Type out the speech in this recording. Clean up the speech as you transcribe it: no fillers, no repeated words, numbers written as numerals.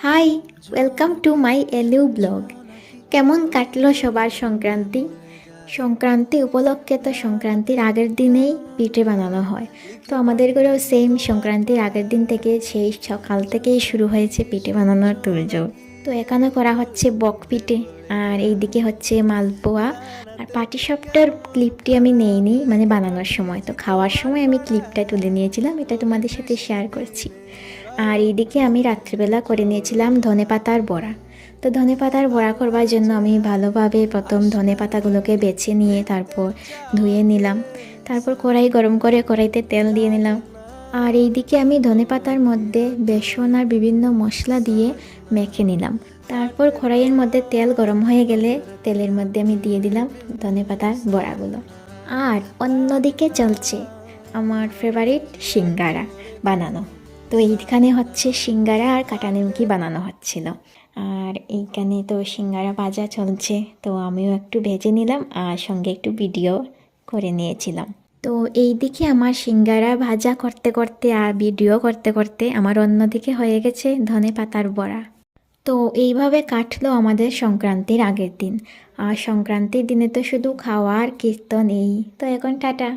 High, welcome to my এলিউ blog. কেমন কাটলো সবার সংক্রান্তি? সংক্রান্তি উপলক্ষে তো সংক্রান্তির আগের দিনেই পিঠে বানানো হয়। তো আমাদের ঘরেও সেম সংক্রান্তির আগের দিন থেকে সেই সকাল থেকেই শুরু হয়েছে পিঠে বানানোর তোড়জোড়। তো এখানে করা হচ্ছে বক পিঠে, আর এইদিকে হচ্ছে মালপোয়া। আর পাটিসাপটার ক্লিপটি আমি নেইনি, মানে বানানোর সময়, তো খাওয়ার সময় আমি ক্লিপটা তুলে নিয়েছিলাম, এটা তোমাদের সাথে শেয়ার করছি। আর এইদিকে আমি রাত্রিবেলা করে নিয়েছিলাম ধনেপাতার বড়া। তো ধনেপাতার বড়া করবার জন্য আমি ভালোভাবে প্রথম ধনেপাতাগুলোকে বেছে নিয়ে তারপর ধুয়ে নিলাম। তারপর কড়াই গরম করে কড়াইতে তেল দিয়ে নিলাম। আর এইদিকে আমি ধনেপাতার মধ্যে বেসন আর বিভিন্ন মশলা দিয়ে মেখে নিলাম। তারপর কড়াইয়ের মধ্যে তেল গরম হয়ে গেলে তেলের মধ্যে আমি দিয়ে দিলাম ধনেপাতার বড়াগুলো। আর অন্যদিকে চলছে আমার ফেভারিট সিঙ্গারা বানানো। তো এইখানে হচ্ছে সিঙ্গারা আর কাটা নিমকি বানানো হচ্ছিল। আর এইখানে তো সিঙ্গারা ভাজা চলছে, তো আমিও একটু ভেজে নিলাম আর সঙ্গে একটু ভিডিও করে নিয়েছিলাম। তো এইদিকে আমার সিঙ্গারা ভাজা করতে করতে আর ভিডিও করতে করতে আমার অন্যদিকে হয়ে গেছে ধনেপাতার বড়া। তো এইভাবে কাটলো আমাদের সংক্রান্তির আগের দিন। আর সংক্রান্তির দিনে তো শুধু খাওয়া আর কীর্তন এই। তো এখন টাটা।